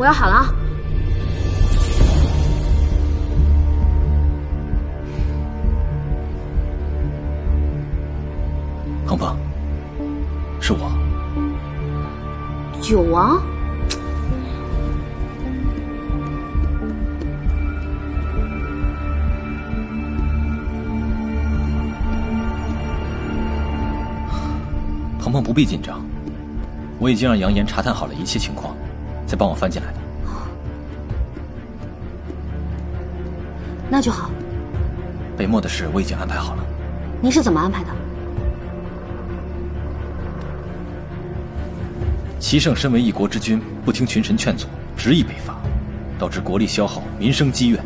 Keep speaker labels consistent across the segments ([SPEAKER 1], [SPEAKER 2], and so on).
[SPEAKER 1] 我要喊了啊！
[SPEAKER 2] 鹏鹏，是我。
[SPEAKER 1] 九王。
[SPEAKER 2] 鹏鹏不必紧张，我已经让杨岩查探好了一切情况，才帮我翻进来的。
[SPEAKER 1] 那就好。
[SPEAKER 2] 北漠的事我已经安排好了。
[SPEAKER 1] 你是怎么安排的？
[SPEAKER 2] 齐胜身为一国之君，不听群臣劝阻，执意北伐，导致国力消耗，民生积怨，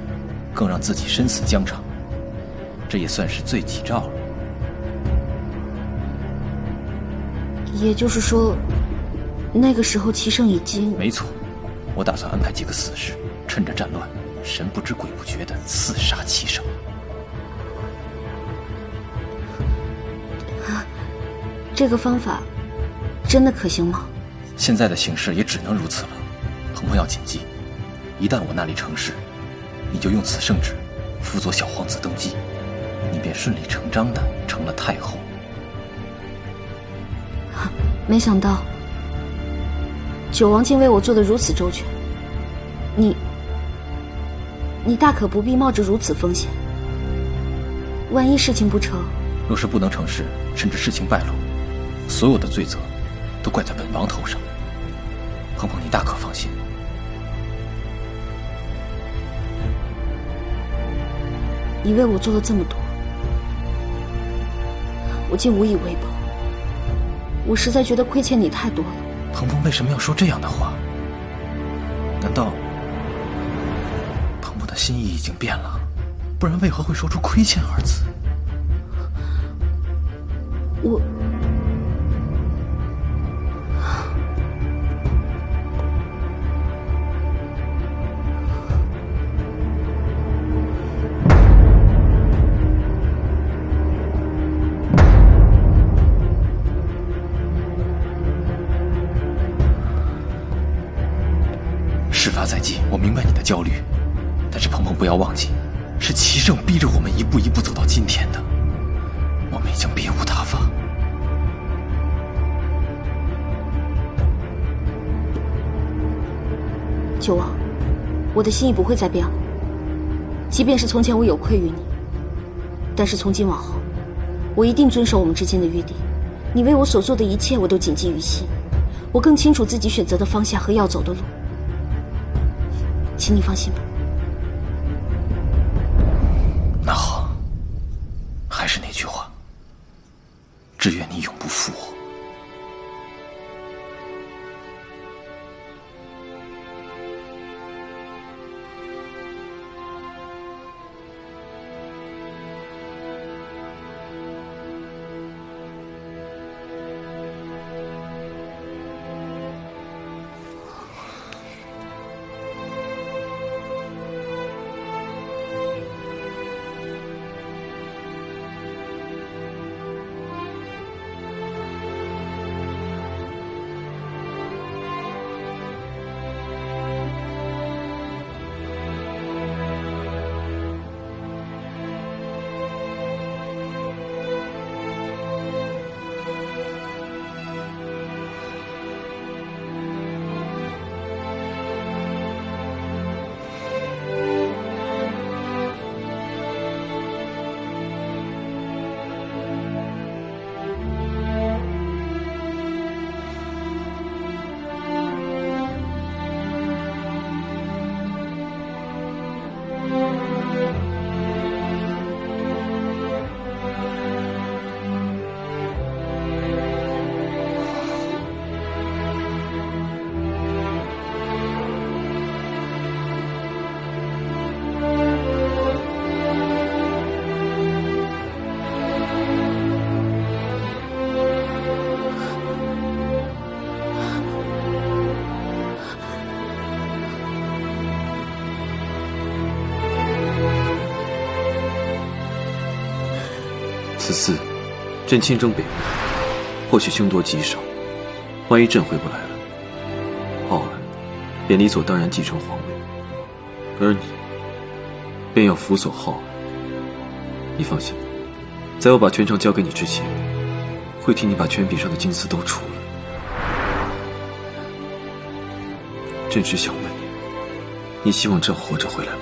[SPEAKER 2] 更让自己身死疆场，这也算是罪己诏了。
[SPEAKER 1] 也就是说，那个时候齐胜已经……
[SPEAKER 2] 没错，我打算安排几个死士，趁着战乱，神不知鬼不觉地刺杀齐胜。
[SPEAKER 1] 这个方法真的可行吗？
[SPEAKER 2] 现在的形势也只能如此了，鹏鹏要谨记，一旦我那里成事，你就用此圣旨辅佐小皇子登基，你便顺理成章地成了太后。
[SPEAKER 1] 没想到九王竟为我做得如此周全，你大可不必冒着如此风险。万一事情不成，
[SPEAKER 2] 若是不能成事，甚至事情败露，所有的罪责都怪在本王头上。鹏鹏，你大可放心。
[SPEAKER 1] 你为我做了这么多，我竟无以为报，我实在觉得亏欠你太多了。
[SPEAKER 2] 鹏鹏为什么要说这样的话？难道鹏鹏的心意已经变了？不然为何会说出亏欠二字？
[SPEAKER 1] 我
[SPEAKER 2] 事发在即，我明白你的焦虑，但是鹏鹏不要忘记，是齐胜逼着我们一步一步走到今天的，我们已经别无他法。
[SPEAKER 1] 九王，我的心意不会再变了。即便是从前我有愧于你，但是从今往后，我一定遵守我们之间的约定。你为我所做的一切，我都谨记于心。我更清楚自己选择的方向和要走的路，请你放心吧。
[SPEAKER 2] 那好，还是那句话，只愿你永不负我。
[SPEAKER 3] 此次朕亲征北漠，或许凶多吉少，万一朕回不来了，报恩便理所当然继承皇位，而你便要辅佐浩儿。你放心，在我把权杖交给你之前，会替你把权柄上的金丝都除了。朕只想问你，你希望朕活着回来吗？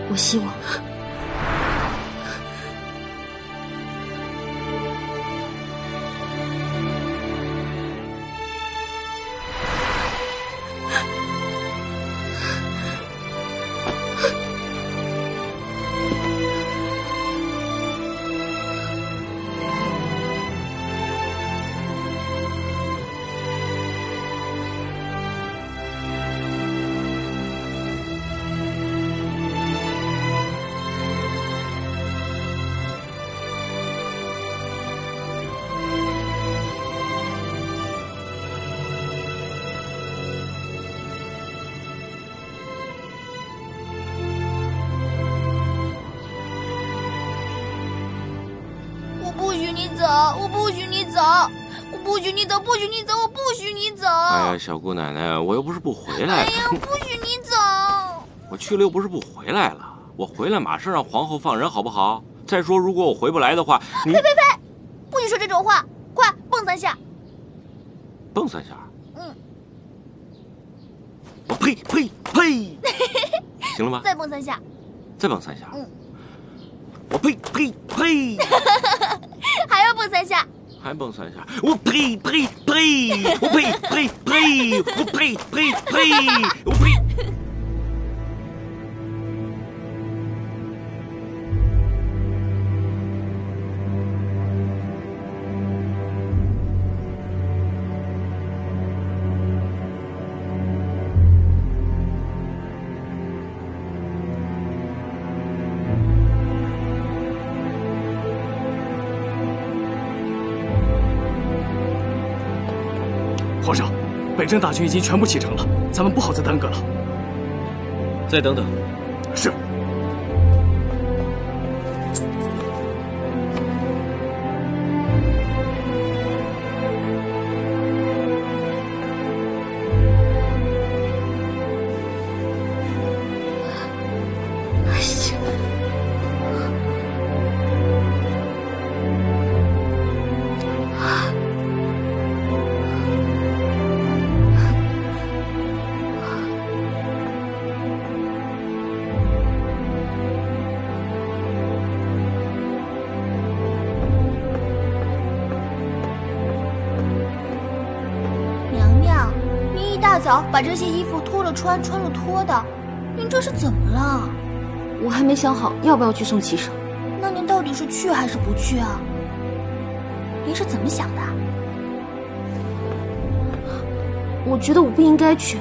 [SPEAKER 1] 我希望。
[SPEAKER 4] 我不许你走！我不许你走！不许你走！我不许你走！
[SPEAKER 5] 哎呀，小姑奶奶，我又不是不回来。
[SPEAKER 4] 哎呀，我不许你走！
[SPEAKER 5] 我去了又不是不回来了，我回来马上让皇后放人，好不好？再说，如果我回不来的话，你……
[SPEAKER 4] 呸！不许说这种话！快蹦3下！
[SPEAKER 5] 蹦3下？
[SPEAKER 4] 嗯。
[SPEAKER 5] 我呸！行了吗？
[SPEAKER 4] 再蹦3下。
[SPEAKER 5] 再蹦3下。
[SPEAKER 4] 嗯。
[SPEAKER 5] 我呸！
[SPEAKER 4] 还要蹦3下。
[SPEAKER 5] 还蹦3下。我呸！我呸！我呸！
[SPEAKER 6] 皇上，北征大军已经全部启程了，咱们不好再耽搁了。
[SPEAKER 3] 再等等。
[SPEAKER 6] 是。
[SPEAKER 4] 大早把这些衣服脱了穿，穿了脱的，您这是怎么了？
[SPEAKER 1] 我还没想好要不要去送骑手。
[SPEAKER 4] 那您到底是去还是不去啊？您是怎么想的？
[SPEAKER 1] 我觉得我不应该去，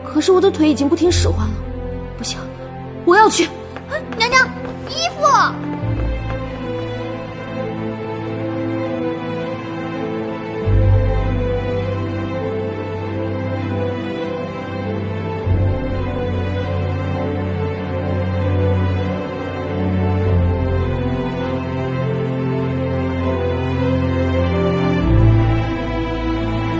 [SPEAKER 1] 可是我的腿已经不听使唤了，不行，我要去。
[SPEAKER 4] 娘娘，衣服。